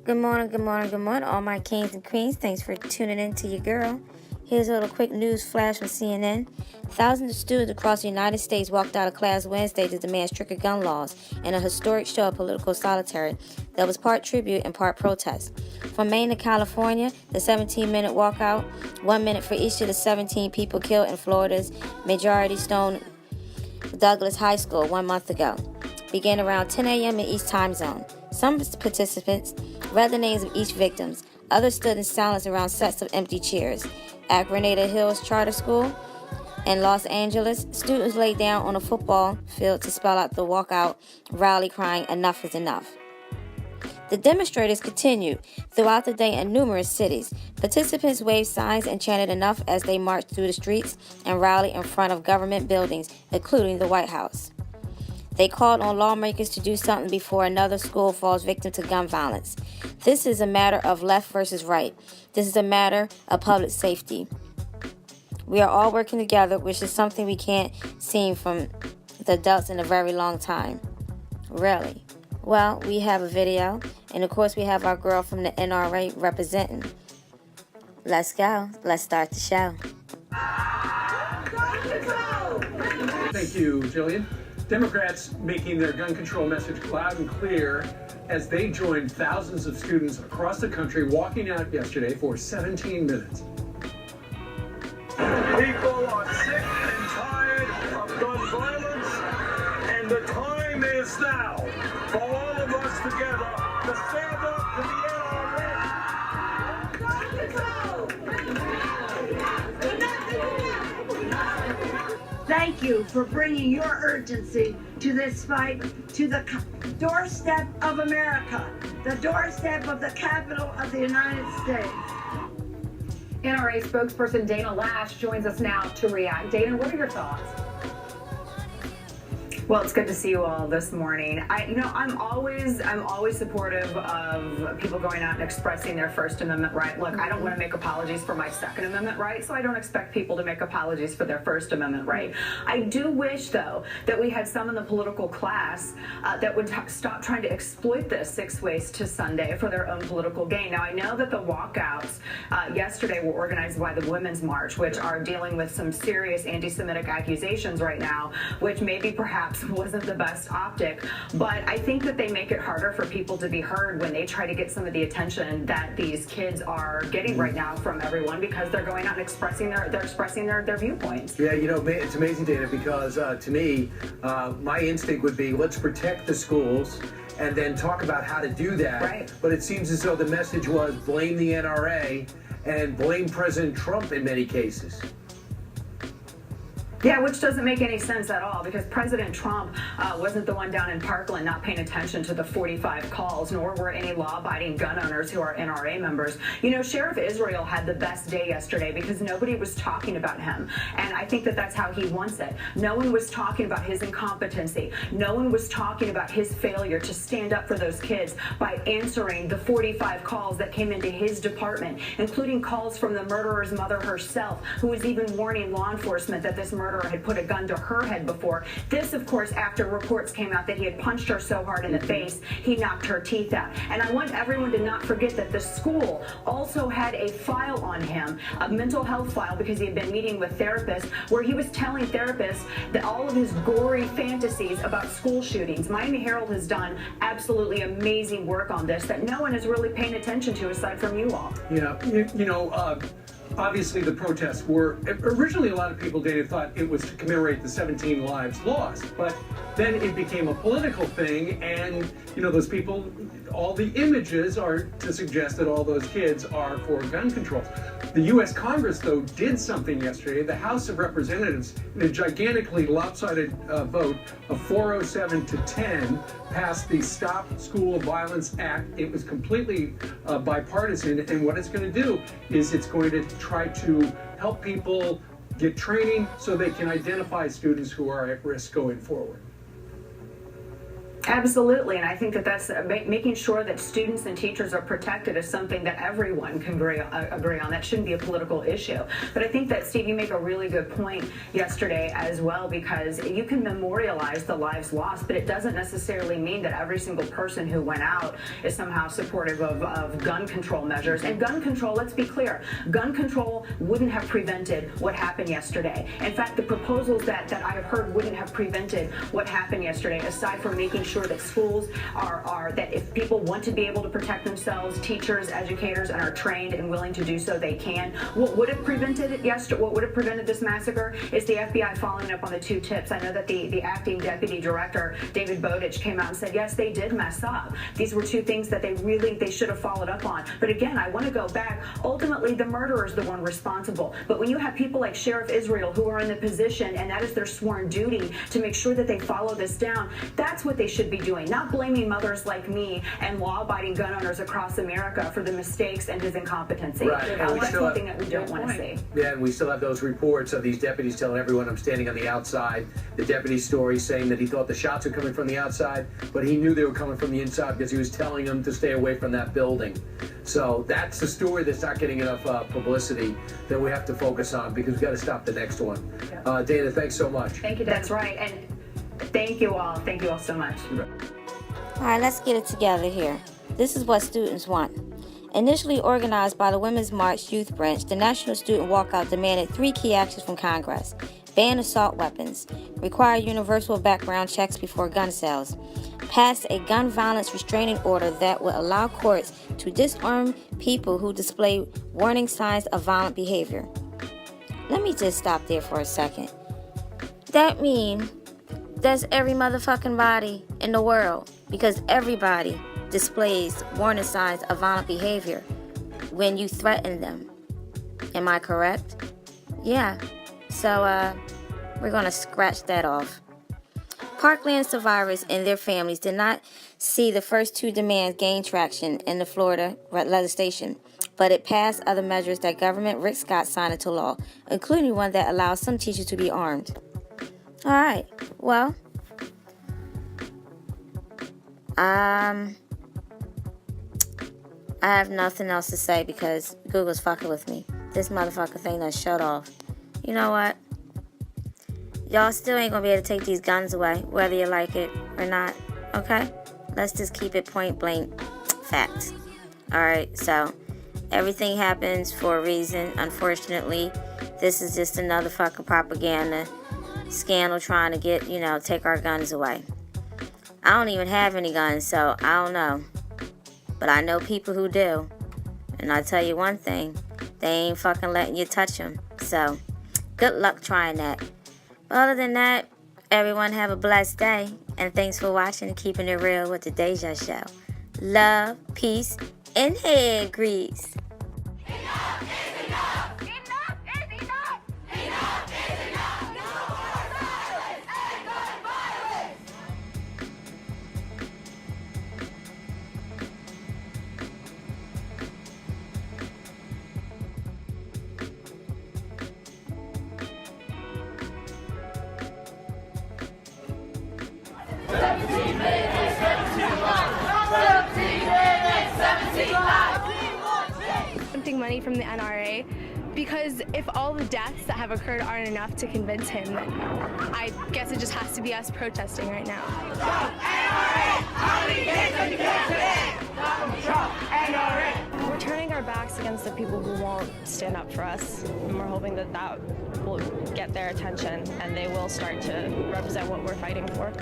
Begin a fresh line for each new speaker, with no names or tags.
Good morning, good morning, good morning, all my kings and queens. Thanks for tuning in to your girl. Here's a little quick news flash from CNN. Thousands of students across the United States walked out of class Wednesday to demand stricter gun laws in a historic show of political solidarity that was part tribute and part protest. From Maine to California, the 17-minute walkout, 1 minute for each of the 17 people killed in Florida's Majority Stone Douglas High School 1 month ago, began around 10 a.m. in each time zone. Some participants read the names of each victim. Others stood in silence around sets of empty chairs. At Grenada Hills Charter School in Los Angeles, students laid down on a football field to spell out the walkout rally, crying, "Enough is enough." The demonstrators continued throughout the day in numerous cities. Participants waved signs and chanted "enough" as they marched through the streets and rallied in front of government buildings, including the White House. They called on lawmakers to do something before another school falls victim to gun violence. This is a matter of left versus right. This is a matter of public safety. We are all working together, which is something we can't see from the adults in a very long time. Really? Well, we have a video, and of course we have our girl from the NRA representing. Let's go. Let's start the show.
Thank you, Jillian. Democrats making their gun control message loud and clear as they joined thousands of students across the country walking out yesterday for 17 minutes.
People are sick and tired of gun violence, and the time is now for all of us together to stand up to the
Thank you for bringing your urgency to this fight to the doorstep of America, the doorstep of the capital of the United States.
NRA spokesperson Dana Lash joins us now to react. Dana, what are your thoughts?
Well, it's good to see you all this morning. I'm always supportive of people going out and expressing their First Amendment right. Look, I don't want to make apologies for my Second Amendment right, so I don't expect people to make apologies for their First Amendment right. I do wish, though, that we had some in the political class that would stop trying to exploit this 6 ways to Sunday for their own political gain. Now, I know that the walkouts yesterday were organized by the Women's March, which are dealing with some serious anti-Semitic accusations right now, which maybe perhaps wasn't the best optic, but I think that they make it harder for people to be heard when they try to get some of the attention that these kids are getting right now from everyone because they're going out and expressing their viewpoints.
Yeah, it's amazing, Dana, because to me, my instinct would be let's protect the schools and then talk about how to do that.
Right.
But it seems as though the message was blame the NRA and blame President Trump in many cases.
Yeah, which doesn't make any sense at all because President Trump wasn't the one down in Parkland not paying attention to the 45 calls, nor were any law-abiding gun owners who are NRA members. Sheriff Israel had the best day yesterday because nobody was talking about him, and I think that that's how he wants it. No one was talking about his incompetency. No one was talking about his failure to stand up for those kids by answering the 45 calls that came into his department, including calls from the murderer's mother herself, who was even warning law enforcement that this murderer had put a gun to her head before. This, of course, after reports came out that he had punched her so hard in the face, he knocked her teeth out. And I want everyone to not forget that the school also had a file on him, a mental health file, because he had been meeting with therapists, where he was telling therapists that all of his gory fantasies about school shootings. Miami Herald has done absolutely amazing work on this that no one is really paying attention to aside from you all.
Yeah, obviously the protests were, originally a lot of people, Dana, thought it was to commemorate the 17 lives lost, but then it became a political thing, and those people, all the images are to suggest that all those kids are for gun control. The U.S. Congress, though, did something yesterday. The House of Representatives, in a gigantically lopsided vote of 407 to 10, passed the Stop School Violence Act. It was completely bipartisan, and what it's going to do is it's going to try to help people get training so they can identify students who are at risk going forward.
Absolutely, and I think that that's making sure that students and teachers are protected is something that everyone can agree on. That shouldn't be a political issue. But I think that, Steve, you make a really good point yesterday as well, because you can memorialize the lives lost, but it doesn't necessarily mean that every single person who went out is somehow supportive of gun control measures. And gun control, let's be clear, gun control wouldn't have prevented what happened yesterday. In fact, the proposals that I have heard wouldn't have prevented what happened yesterday, aside from making sure that schools are that if people want to be able to protect themselves, teachers, educators, and are trained and willing to do so, they can. What would have prevented it yesterday? What would have prevented this massacre is the FBI following up on the 2 tips. I know that the acting deputy director, David Bowditch, came out and said, yes, they did mess up. These were 2 things that they should have followed up on. But again, I want to go back. Ultimately, the murderer is the one responsible. But when you have people like Sheriff Israel who are in the position, and that is their sworn duty to make sure that they follow this down, that's what they should be doing, not blaming mothers like me and law-abiding gun owners across America for the mistakes and his incompetency.
Right. And
that's one thing that we don't want to see.
Yeah, and we still have those reports of these deputies telling everyone I'm standing on the outside. The deputy's story saying that he thought the shots were coming from the outside, but he knew they were coming from the inside because he was telling them to stay away from that building. So that's the story that's not getting enough publicity that we have to focus on, because we've got to stop the next one. Yeah. Dana, thanks so much.
Thank you. That's right. And thank you all. Thank you all so much.
All right, let's get it together here. This is what students want. Initially organized by the Women's March Youth Branch, the National Student Walkout demanded 3 key actions from Congress: ban assault weapons, require universal background checks before gun sales, pass a gun violence restraining order that would allow courts to disarm people who display warning signs of violent behavior. Let me just stop there for a second. That means that's every motherfucking body in the world, because everybody displays warning signs of violent behavior when you threaten them. Am I correct? Yeah. So, we're gonna scratch that off. Parkland survivors and their families did not see the first 2 demands gain traction in the Florida legislation, but it passed other measures that Governor Rick Scott signed into law, including one that allows some teachers to be armed. All right, well, I have nothing else to say because Google's fucking with me. This motherfucker thing done shut off. You know what? Y'all still ain't gonna be able to take these guns away, whether you like it or not, okay? Let's just keep it point blank fact. Alright, so everything happens for a reason. Unfortunately, this is just another fucking propaganda scandal trying to get, take our guns away. I don't even have any guns, so I don't know. But I know people who do. And I'll tell you one thing, they ain't fucking letting you touch them. So, good luck trying that. But other than that, everyone have a blessed day. And thanks for watching and keeping it real with the Deja Show. Love, peace, and head grease.
Enough is enough! Enough is enough! Enough is enough! No more violence and gun violence!
Wanting money from the NRA, because if all the deaths that have occurred aren't enough to convince him, then I guess it just has to be us protesting right now. We're turning our backs against the people who won't stand up for us, and we're hoping that that will get their attention and they will start to represent what we're fighting for.